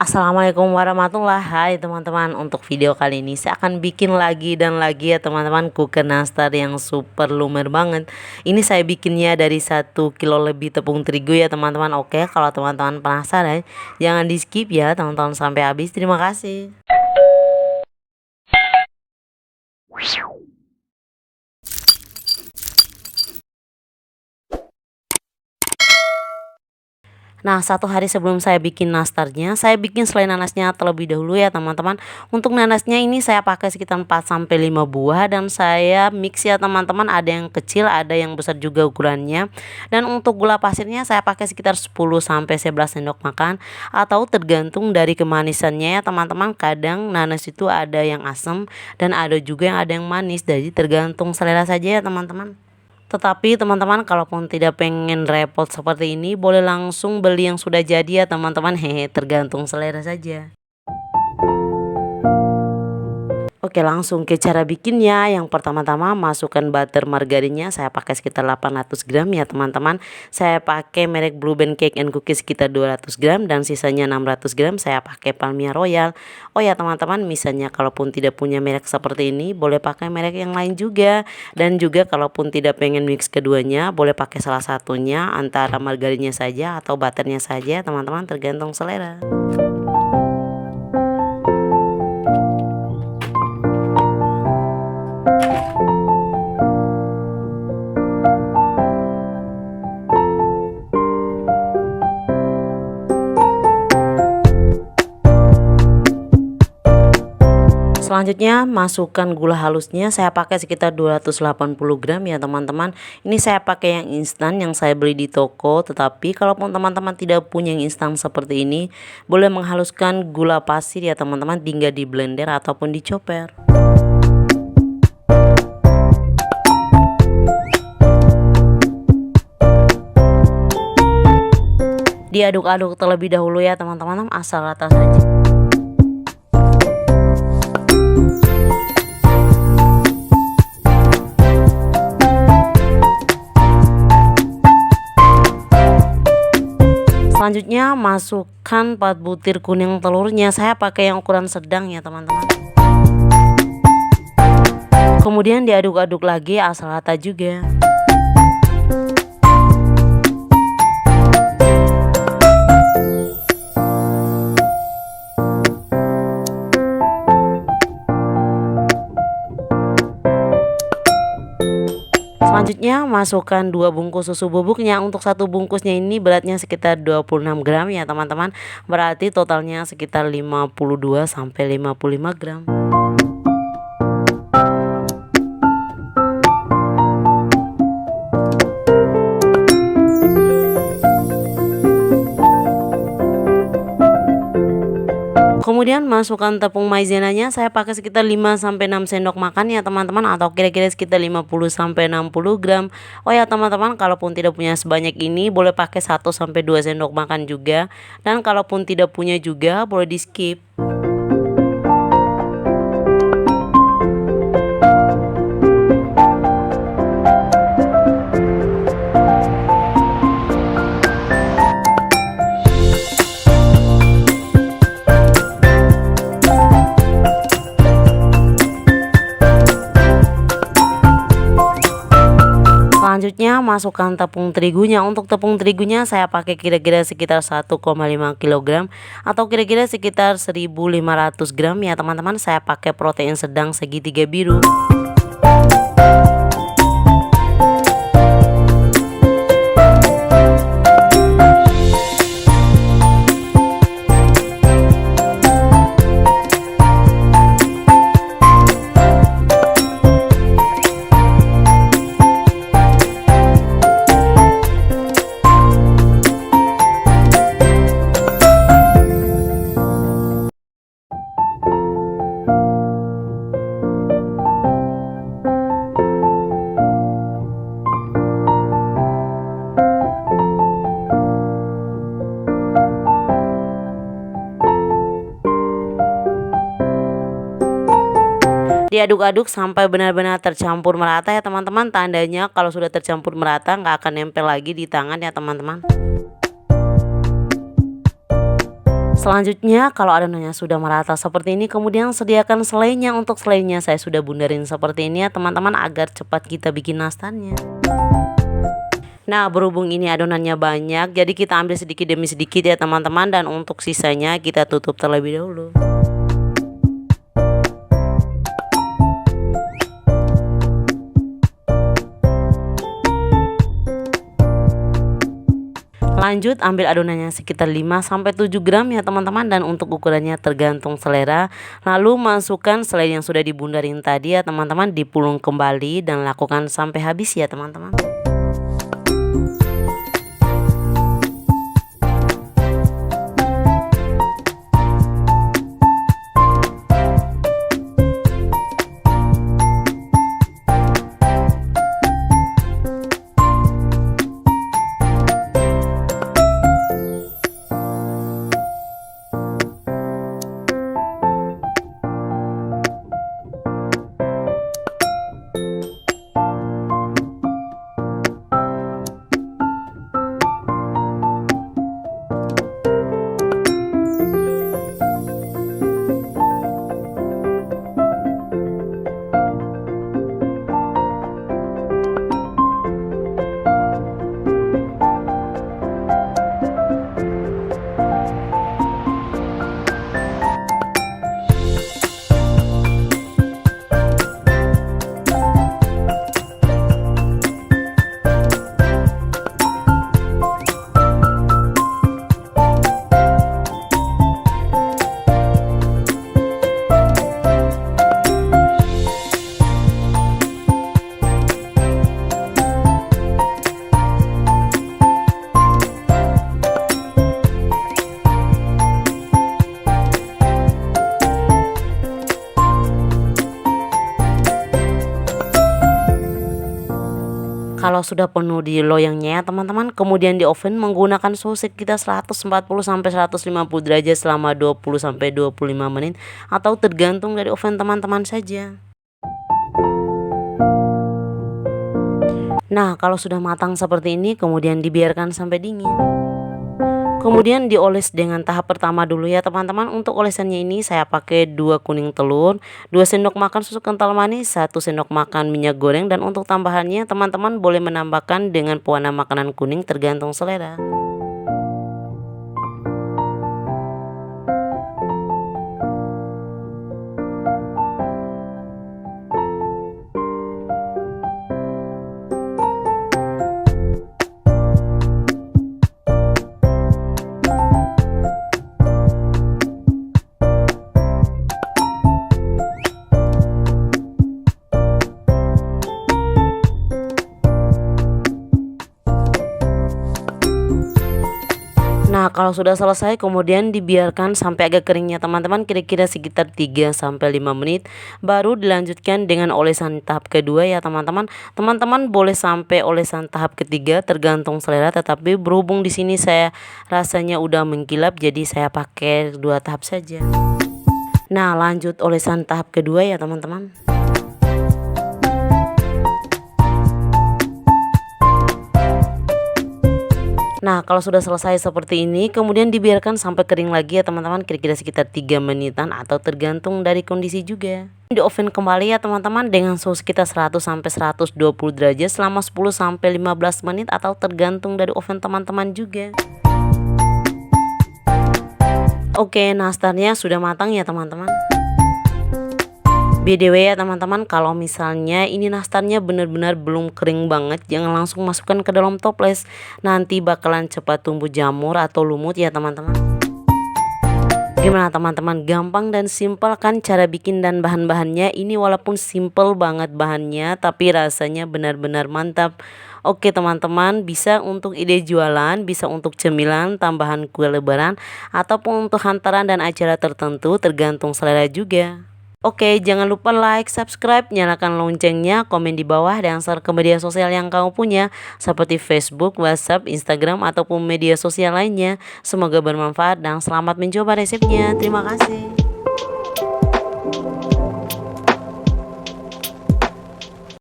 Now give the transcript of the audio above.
Assalamualaikum warahmatullahi. Hai teman-teman, untuk video kali ini saya akan bikin lagi dan lagi ya teman-teman cooker nastar yang super lumer banget. Ini saya bikinnya dari 1 kilo lebih tepung terigu ya teman-teman. Oke, kalau teman-teman penasaran jangan di skip ya tonton sampai habis. Terima kasih. Nah, 1 hari sebelum saya bikin nastarnya, saya bikin selai nanasnya terlebih dahulu ya teman-teman. Untuk nanasnya ini saya pakai sekitar 4-5 buah dan saya mix ya teman-teman. Ada yang kecil, ada yang besar juga ukurannya. Dan untuk gula pasirnya saya pakai sekitar 10-11 sendok makan atau tergantung dari kemanisannya ya teman-teman. Kadang nanas itu ada yang asam dan ada juga yang ada yang manis, jadi tergantung selera saja ya teman-teman. Tetapi teman-teman kalaupun tidak pengen repot seperti ini, boleh langsung beli yang sudah jadi ya teman-teman. Hehe, tergantung selera saja. Oke, langsung ke cara bikinnya. Yang pertama-tama masukkan butter margarinnya, saya pakai sekitar 800 gram ya teman-teman. Saya pakai merek Blue Band Cake and Cookies sekitar 200 gram dan sisanya 600 gram saya pakai Palmia Royal. Oh ya teman-teman, misalnya kalaupun tidak punya merek seperti ini, boleh pakai merek yang lain juga. Dan juga kalaupun tidak pengen mix keduanya, boleh pakai salah satunya, antara margarinnya saja atau butternya saja teman-teman, tergantung selera. Selanjutnya masukkan gula halusnya, saya pakai sekitar 280 gram ya teman-teman. Ini saya pakai yang instan yang saya beli di toko, tetapi kalaupun teman-teman tidak punya yang instan seperti ini, boleh menghaluskan gula pasir ya teman-teman, tinggal di blender ataupun dicoper. Diaduk-aduk terlebih dahulu ya teman-teman, asal rata saja. Selanjutnya masukkan 4 butir kuning telurnya, saya pakai yang ukuran sedang ya teman-teman. Kemudian diaduk-aduk lagi asal rata juga. Selanjutnya masukkan 2 bungkus susu bubuknya. Untuk 1 bungkusnya ini beratnya sekitar 26 gram ya teman-teman. Berarti totalnya sekitar 52-55 gram. Kemudian masukkan tepung maizenanya, saya pakai sekitar 5-6 sendok makan ya teman-teman, atau kira-kira sekitar 50-60 gram. Oh ya teman-teman, kalaupun tidak punya sebanyak ini boleh pakai 1-2 sendok makan juga. Dan kalaupun tidak punya juga boleh di skip. Selanjutnya masukkan tepung terigunya. Untuk tepung terigunya saya pakai kira-kira sekitar 1,5 kg atau kira-kira sekitar 1500 gram ya teman-teman. Saya pakai protein sedang segitiga biru. Diaduk-aduk sampai benar-benar tercampur merata ya teman-teman. Tandanya kalau sudah tercampur merata nggak akan nempel lagi di tangan ya teman-teman. Selanjutnya kalau adonannya sudah merata seperti ini, kemudian sediakan selainya. Untuk selainya saya sudah bundarin seperti ini ya teman-teman, agar cepat kita bikin nastarnya. Nah, berhubung ini adonannya banyak, jadi kita ambil sedikit demi sedikit ya teman-teman, dan untuk sisanya kita tutup terlebih dahulu. Lanjut ambil adonannya sekitar 5-7 gram ya teman-teman, dan untuk ukurannya tergantung selera. Lalu masukkan selai yang sudah dibundarin tadi ya teman-teman, dipulung kembali dan lakukan sampai habis ya teman-teman. Kalau sudah penuh di loyangnya ya teman-teman, kemudian di oven menggunakan suhu sekitar 140-150 derajat selama 20-25 menit, atau tergantung dari oven teman-teman saja. Nah, kalau sudah matang seperti ini, kemudian dibiarkan sampai dingin. Kemudian dioles dengan tahap pertama dulu ya teman-teman. Untuk olesannya ini saya pakai 2 kuning telur, 2 sendok makan susu kental manis, 1 sendok makan minyak goreng, dan untuk tambahannya teman-teman boleh menambahkan dengan pewarna makanan kuning tergantung selera. Nah, kalau sudah selesai kemudian dibiarkan sampai agak keringnya teman-teman, kira-kira sekitar 3-5 menit, baru dilanjutkan dengan olesan tahap kedua ya teman-teman. Teman-teman boleh sampai olesan tahap ketiga tergantung selera, tetapi berhubung di sini saya rasanya udah mengkilap, jadi saya pakai 2 tahap saja. Nah, lanjut olesan tahap kedua ya teman-teman. Nah, kalau sudah selesai seperti ini, kemudian dibiarkan sampai kering lagi ya teman-teman, kira-kira sekitar 3 menitan atau tergantung dari kondisi juga. Di oven kembali ya teman-teman dengan suhu sekitar 100-120 derajat selama 10-15 menit atau tergantung dari oven teman-teman juga. Oke, nastarnya sudah matang ya teman-teman. BTW ya teman-teman, kalau misalnya ini nastarnya benar-benar belum kering banget, jangan langsung masukkan ke dalam toples, nanti bakalan cepat tumbuh jamur atau lumut ya teman-teman. Gimana teman-teman, gampang dan simpel kan cara bikin dan bahan-bahannya ini, walaupun simple banget bahannya tapi rasanya benar-benar mantap. Oke teman-teman, bisa untuk ide jualan, bisa untuk cemilan, tambahan kue lebaran, ataupun untuk hantaran dan acara tertentu tergantung selera juga. Oke, jangan lupa like, subscribe, nyalakan loncengnya, komen di bawah, dan share ke media sosial yang kamu punya seperti Facebook, WhatsApp, Instagram, ataupun media sosial lainnya. Semoga bermanfaat dan selamat mencoba resepnya. Terima kasih.